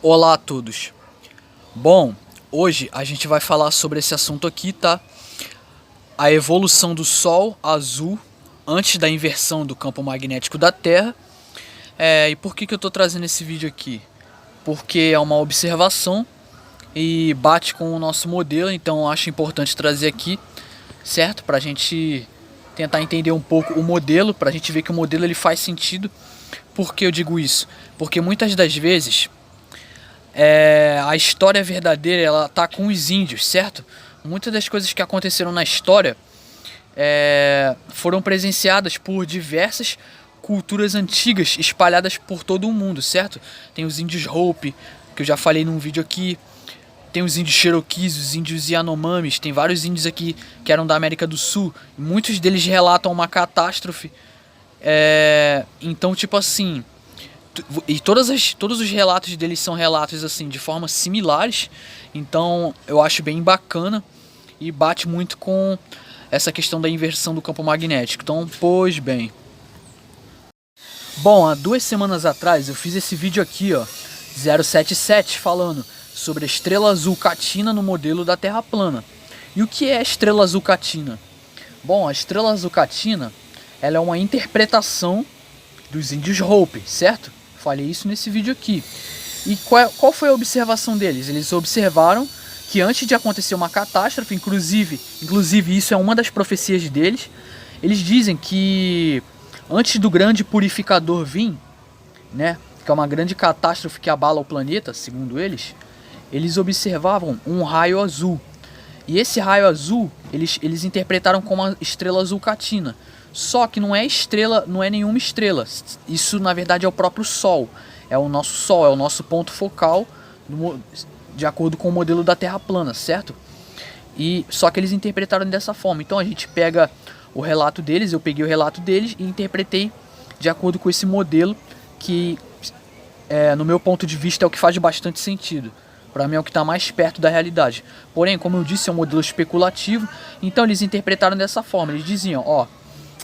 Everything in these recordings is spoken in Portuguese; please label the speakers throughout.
Speaker 1: Olá a todos. Bom, hoje a gente vai falar sobre esse assunto aqui, tá? A evolução do Sol azul antes da inversão do campo magnético da Terra. E por que eu tô trazendo esse vídeo aqui? Porque é uma observação e bate com o nosso modelo, então acho importante trazer aqui, certo? Pra gente tentar entender um pouco o modelo, pra gente ver que o modelo ele faz sentido. Por que eu digo isso? Porque muitas das vezes a história verdadeira ela tá com os índios, certo? Muitas das coisas que aconteceram na história foram presenciadas por diversas culturas antigas espalhadas por todo o mundo, certo? Tem os índios Hopi, que eu já falei num vídeo aqui. Tem os índios Cherokees, os índios Yanomamis, tem vários índios aqui que eram da América do Sul. Muitos deles relatam uma catástrofe. Então, tipo assim, e todos os relatos deles são relatos assim de formas similares. Então eu acho bem bacana e bate muito com essa questão da inversão do campo magnético. Então, pois bem. Bom, há 2 semanas atrás eu fiz esse vídeo aqui, ó, 077, falando sobre a estrela azul Catina no modelo da Terra plana. E o que é a estrela azul Catina? Bom, a estrela azul Catina, ela é uma interpretação dos índios Hopi, certo? Falei isso nesse vídeo aqui. E qual foi a observação deles? Eles observaram que antes de acontecer uma catástrofe, inclusive isso é uma das profecias deles, eles dizem que antes do grande purificador vir, né, que é uma grande catástrofe que abala o planeta, segundo eles observavam um raio azul. E esse raio azul, eles interpretaram como a estrela azul Catina. Só que não é estrela, não é nenhuma estrela. Isso na verdade é o próprio Sol. É o nosso Sol, é o nosso ponto focal, de acordo com o modelo da Terra plana, certo? E só que eles interpretaram dessa forma. Então a gente pega o relato deles, eu peguei o relato deles e interpretei de acordo com esse modelo que, no meu ponto de vista, é o que faz bastante sentido. Para mim é o que está mais perto da realidade. Porém, como eu disse, é um modelo especulativo. Então eles interpretaram dessa forma. Eles diziam,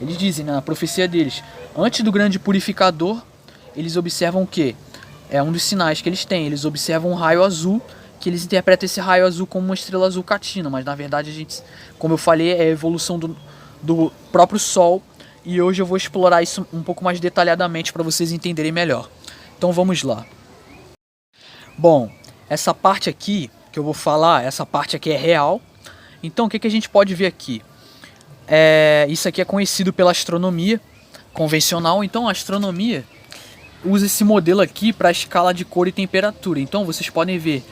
Speaker 1: eles dizem, né, na profecia deles, antes do grande purificador, eles observam o quê? É um dos sinais que eles têm. Eles observam um raio azul, que eles interpretam esse raio azul como uma estrela azul Catina. Mas na verdade, a gente, como eu falei, é a evolução do próprio Sol. E hoje eu vou explorar isso um pouco mais detalhadamente para vocês entenderem melhor. Então vamos lá. Bom, essa parte aqui que eu vou falar, essa parte aqui é real. Então o que a gente pode ver aqui? Isso aqui é conhecido pela astronomia convencional. Então a astronomia usa esse modelo aqui para a escala de cor e temperatura. Então vocês podem ver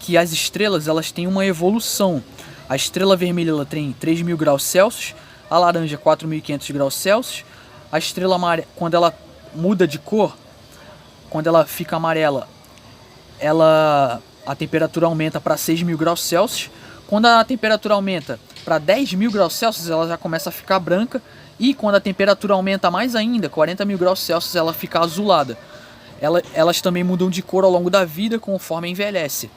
Speaker 1: que as estrelas elas têm uma evolução. A estrela vermelha ela tem 3.000 graus Celsius, a laranja 4.500 graus Celsius. A estrela amarela, quando ela muda de cor, quando ela fica amarela, a temperatura aumenta para 6.000 graus Celsius. Quando a temperatura aumenta para 10.000 graus Celsius, ela já começa a ficar branca. E quando a temperatura aumenta mais ainda, 40.000 graus Celsius, ela fica azulada. Elas também mudam de cor ao longo da vida conforme envelhece.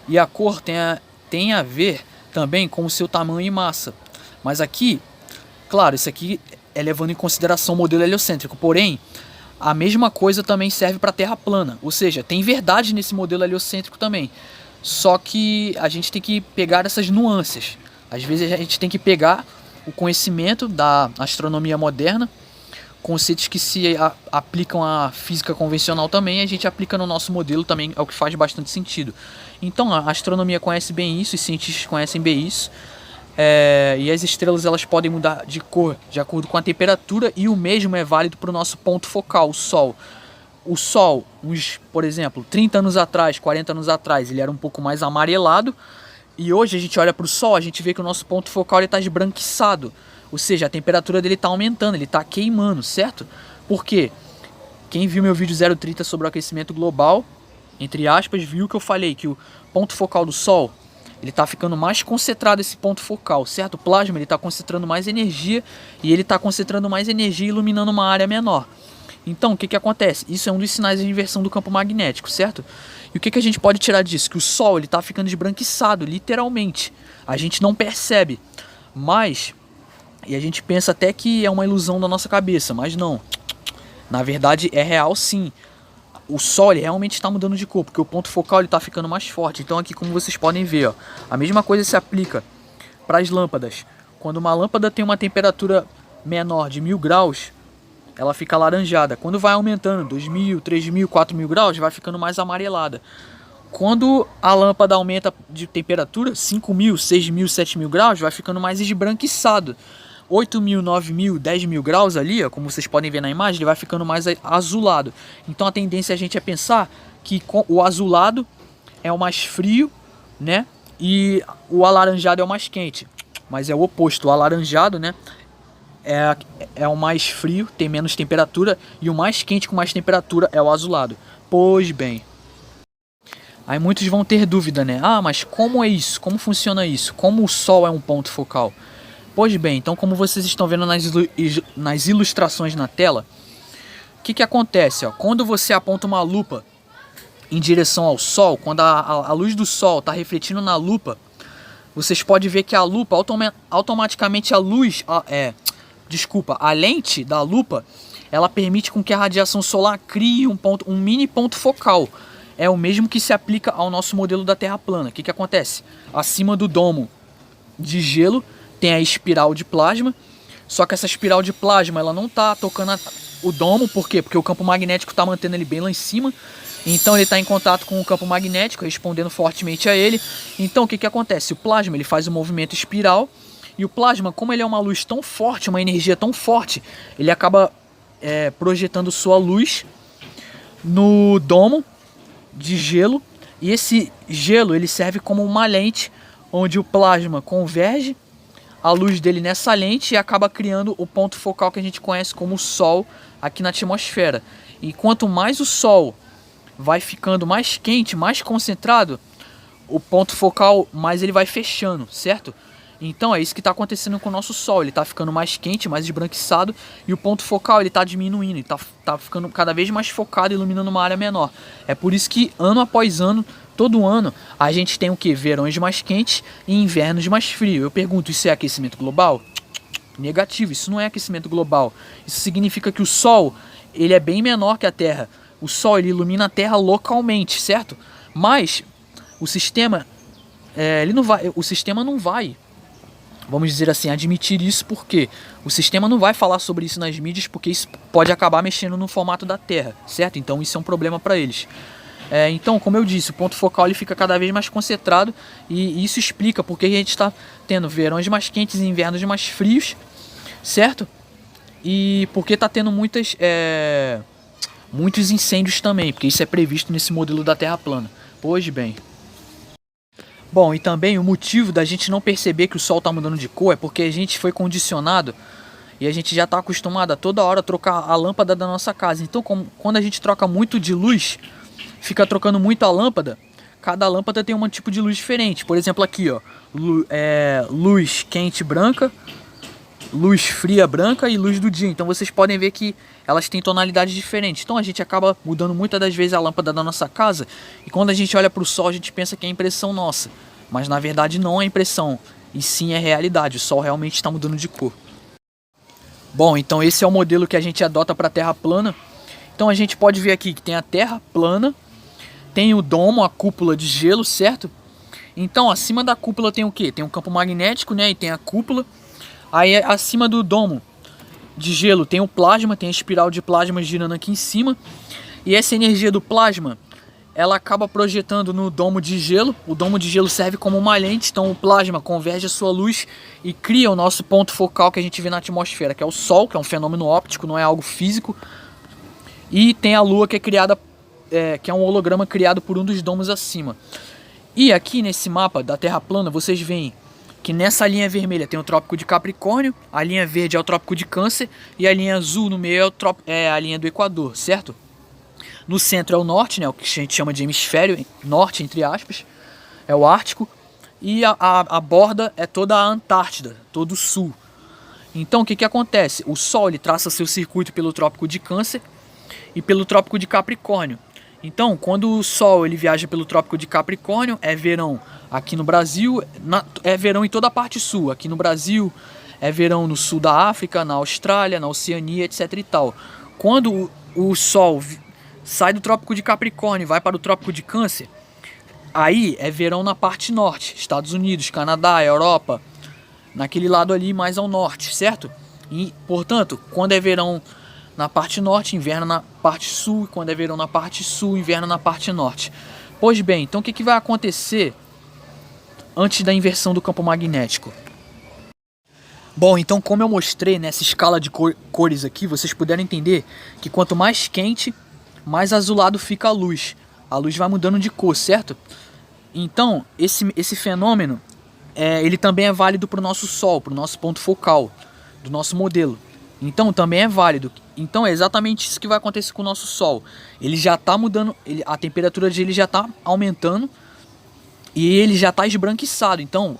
Speaker 1: E a cor tem a ver também com o seu tamanho e massa. Mas aqui, claro, isso aqui é levando em consideração o modelo heliocêntrico. Porém, a mesma coisa também serve para a Terra plana. Ou seja, tem verdade nesse modelo heliocêntrico também. Só que a gente tem que pegar essas nuances. Às vezes a gente tem que pegar o conhecimento da astronomia moderna, conceitos que se aplicam à física convencional também, a gente aplica no nosso modelo também, é o que faz bastante sentido. Então a astronomia conhece bem isso, os cientistas conhecem bem isso. E as estrelas elas podem mudar de cor de acordo com a temperatura, e o mesmo é válido para o nosso ponto focal, o Sol. O Sol, por exemplo, 30 anos atrás, 40 anos atrás, ele era um pouco mais amarelado. E hoje a gente olha para o Sol, a gente vê que o nosso ponto focal está esbranquiçado. Ou seja, a temperatura dele está aumentando, ele está queimando, certo? Por quê? Quem viu meu vídeo 030 sobre o aquecimento global, entre aspas, viu que eu falei que o ponto focal do Sol, ele está ficando mais concentrado, esse ponto focal, certo? O plasma ele está concentrando mais energia, e ele está concentrando mais energia iluminando uma área menor. Então, o que acontece? Isso é um dos sinais de inversão do campo magnético, certo? E o que a gente pode tirar disso? Que o Sol está ficando esbranquiçado, literalmente. A gente não percebe, e a gente pensa até que é uma ilusão da nossa cabeça, mas não. Na verdade, é real sim. o Sol ele realmente está mudando de cor, porque o ponto focal está ficando mais forte. Então aqui, como vocês podem ver, ó, a mesma coisa se aplica para as lâmpadas. Quando uma lâmpada tem uma temperatura menor de 1000 graus, ela fica alaranjada. Quando vai aumentando 2000, 3000, 4000 graus, vai ficando mais amarelada. Quando a lâmpada aumenta de temperatura, 5000, 6000, 7000 graus, vai ficando mais esbranquiçado. 8000, 9000, 10.000 graus ali, ó, como vocês podem ver na imagem, ele vai ficando mais azulado. Então a tendência a gente é pensar que o azulado é o mais frio, né? E o alaranjado é o mais quente. Mas é o oposto, o alaranjado, né? É o mais frio, tem menos temperatura, e o mais quente com mais temperatura é o azulado. Pois bem. Aí muitos vão ter dúvida, né? Ah, mas como é isso? Como funciona isso? Como o Sol é um ponto focal? Pois bem, então como vocês estão vendo nas ilustrações na tela, o que acontece? Ó? Quando você aponta uma lupa em direção ao Sol, quando a luz do Sol está refletindo na lupa, vocês podem ver que a lupa, automaticamente a luz, a lente da lupa, ela permite com que a radiação solar crie um mini ponto focal. É o mesmo que se aplica ao nosso modelo da Terra plana. O que acontece? Acima do domo de gelo tem a espiral de plasma, só que essa espiral de plasma ela não está tocando o domo, por quê? Porque o campo magnético está mantendo ele bem lá em cima, então ele está em contato com o campo magnético, respondendo fortemente a ele. Então o que acontece? O plasma ele faz um movimento espiral, e o plasma, como ele é uma luz tão forte, uma energia tão forte, ele acaba projetando sua luz no domo de gelo, e esse gelo ele serve como uma lente, onde o plasma converge a luz dele nessa lente e acaba criando o ponto focal que a gente conhece como o Sol aqui na atmosfera. E quanto mais o Sol vai ficando mais quente, mais concentrado, o ponto focal mais ele vai fechando, certo? Então é isso que está acontecendo com o nosso Sol. Ele está ficando mais quente, mais esbranquiçado, e o ponto focal ele está diminuindo, ele tá ficando cada vez mais focado, iluminando uma área menor. É por isso que ano após ano, todo ano, a gente tem o que? Verões mais quentes e invernos mais frios. Eu pergunto, isso é aquecimento global? Negativo, isso não é aquecimento global. Isso significa que o Sol ele é bem menor que a Terra. O Sol ele ilumina a Terra localmente, certo? Mas o sistema não vai, vamos dizer assim, admitir isso, porque o sistema não vai falar sobre isso nas mídias, porque isso pode acabar mexendo no formato da Terra, certo? Então isso é um problema para eles. Então, como eu disse, o ponto focal ele fica cada vez mais concentrado, e isso explica porque a gente está tendo verões mais quentes e invernos mais frios, certo? E porque está tendo muitos incêndios também, porque isso é previsto nesse modelo da Terra plana. Pois bem. Bom, e também o motivo da gente não perceber que o Sol está mudando de cor é porque a gente foi condicionado e a gente já está acostumado a toda hora trocar a lâmpada da nossa casa. Então, quando a gente troca muito de luz, fica trocando muito a lâmpada, cada lâmpada tem um tipo de luz diferente. Por exemplo, aqui, ó, luz quente branca, luz fria branca e luz do dia. Então vocês podem ver que elas têm tonalidades diferentes. Então a gente acaba mudando muitas das vezes a lâmpada da nossa casa, e quando a gente olha para o Sol a gente pensa que é impressão nossa, mas na verdade não é impressão, e sim é realidade. O Sol realmente está mudando de cor. Bom, então esse é o modelo que a gente adota para a Terra plana. Então a gente pode ver aqui que tem a Terra plana, tem o domo, a cúpula de gelo, certo? Então acima da cúpula tem o que? Tem um campo magnético, né? E tem a cúpula. Aí acima do domo de gelo tem o plasma, tem a espiral de plasma girando aqui em cima. E essa energia do plasma, ela acaba projetando no domo de gelo. O domo de gelo serve como uma lente, então o plasma converge a sua luz e cria o nosso ponto focal que a gente vê na atmosfera, que é o Sol, que é um fenômeno óptico, não é algo físico. E tem a Lua, que é criada, que é um holograma criado por um dos domos acima. E aqui nesse mapa da Terra plana, vocês veem que nessa linha vermelha tem o Trópico de Capricórnio, a linha verde é o Trópico de Câncer e a linha azul no meio é a linha do Equador, certo? No centro é o norte, né, o que a gente chama de hemisfério norte, entre aspas, é o Ártico, e a borda é toda a Antártida, todo o sul. Então o que acontece? O Sol ele traça seu circuito pelo Trópico de Câncer e pelo Trópico de Capricórnio. Então, quando o Sol ele viaja pelo Trópico de Capricórnio, é verão aqui no Brasil, é verão em toda a parte sul. Aqui no Brasil, é verão no sul da África, na Austrália, na Oceania, etc e tal. Quando o Sol sai do Trópico de Capricórnio e vai para o Trópico de Câncer, aí é verão na parte norte, Estados Unidos, Canadá, Europa, naquele lado ali mais ao norte, certo? E, portanto, quando é verão na parte norte, inverno na parte sul, e quando é verão na parte sul, inverno na parte norte. Pois bem, então o que vai acontecer antes da inversão do campo magnético? Bom, então como eu mostrei nessa escala de cores aqui, vocês puderam entender que quanto mais quente, mais azulado fica a luz. A luz vai mudando de cor, certo? Então, esse fenômeno, ele também é válido para o nosso Sol, para o nosso ponto focal do nosso modelo. Então, também é válido. Então, é exatamente isso que vai acontecer com o nosso Sol. Ele já está mudando, a temperatura dele já está aumentando e ele já está esbranquiçado. Então,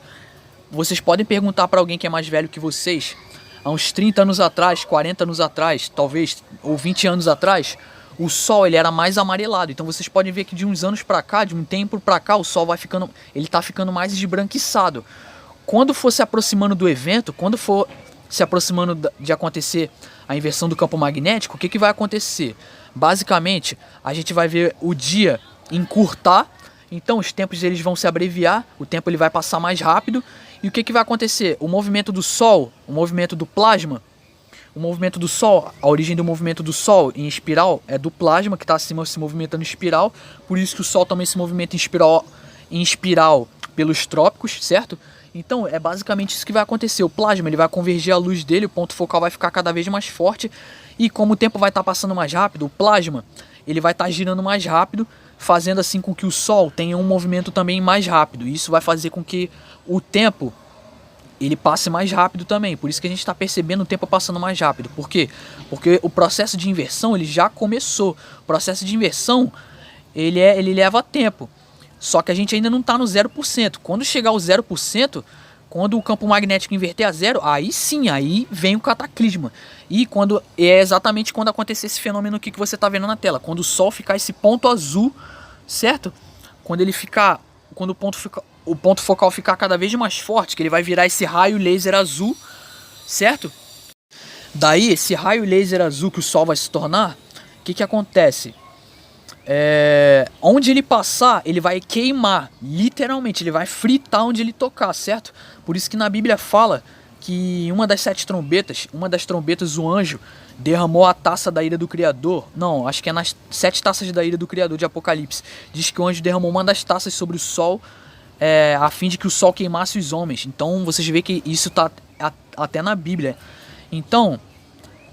Speaker 1: vocês podem perguntar para alguém que é mais velho que vocês, há uns 30 anos atrás, 40 anos atrás, talvez, ou 20 anos atrás, o Sol ele era mais amarelado. Então vocês podem ver que de uns anos para cá, de um tempo para cá, o Sol vai ficando, ele tá ficando mais esbranquiçado. Quando for se aproximando do evento, quando for se aproximando de acontecer a inversão do campo magnético, o que vai acontecer? Basicamente, a gente vai ver o dia encurtar, então os tempos eles vão se abreviar, o tempo ele vai passar mais rápido. E o que vai acontecer? O movimento do Sol, o movimento do plasma, o movimento do Sol, a origem do movimento do Sol em espiral é do plasma que está acima se movimentando em espiral, por isso que o Sol também se movimenta em espiral pelos trópicos, certo? Então é basicamente isso que vai acontecer. O plasma ele vai convergir a luz dele, o ponto focal vai ficar cada vez mais forte e como o tempo vai estar passando mais rápido, o plasma ele vai estar girando mais rápido, fazendo assim com que o Sol tenha um movimento também mais rápido. Isso vai fazer com que o tempo ele passe mais rápido também. Por isso que a gente está percebendo o tempo passando mais rápido. Por quê? Porque o processo de inversão ele já começou. O processo de inversão ele leva tempo. Só que a gente ainda não está no 0%. Quando chegar ao 0%, quando o campo magnético inverter a zero, aí sim, aí vem o cataclisma. E quando é exatamente quando acontecer esse fenômeno aqui que você está vendo na tela. Quando o Sol ficar esse ponto azul, certo? Quando ele ficar, quando o ponto focal ficar cada vez mais forte, que ele vai virar esse raio laser azul, certo? Daí, esse raio laser azul que o Sol vai se tornar, o que acontece? Onde ele passar, ele vai queimar, literalmente, ele vai fritar onde ele tocar, certo? Por isso que na Bíblia fala que uma das trombetas, o anjo derramou a taça da ira do Criador. Não, acho que é nas 7 taças da ira do Criador de Apocalipse. Diz que o anjo derramou uma das taças sobre o Sol, a fim de que o Sol queimasse os homens. Então vocês veem que isso está até na Bíblia. Então,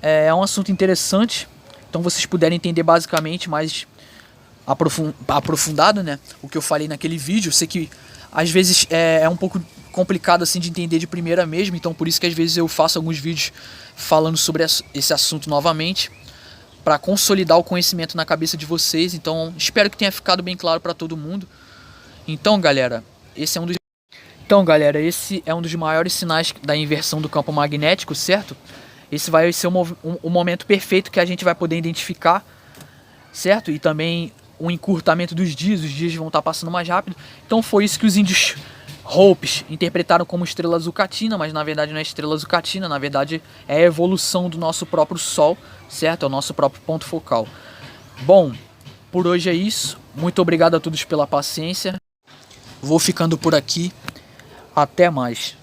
Speaker 1: é um assunto interessante. Então vocês puderem entender basicamente mais aprofundado, né, o que eu falei naquele vídeo. Eu sei que às vezes é um pouco complicado assim de entender de primeira mesmo, então por isso que às vezes eu faço alguns vídeos falando sobre esse assunto novamente, para consolidar o conhecimento na cabeça de vocês. Então espero que tenha ficado bem claro para todo mundo. Então galera, esse é um dos maiores sinais da inversão do campo magnético, certo? Esse vai ser o momento perfeito que a gente vai poder identificar, certo? E também o encurtamento dos dias, os dias vão estar passando mais rápido. Então foi isso que os índios Hopis interpretaram como estrela zucatina, mas na verdade não é estrela zucatina, na verdade é a evolução do nosso próprio Sol, certo? É o nosso próprio ponto focal. Bom, por hoje é isso. Muito obrigado a todos pela paciência. Vou ficando por aqui. Até mais.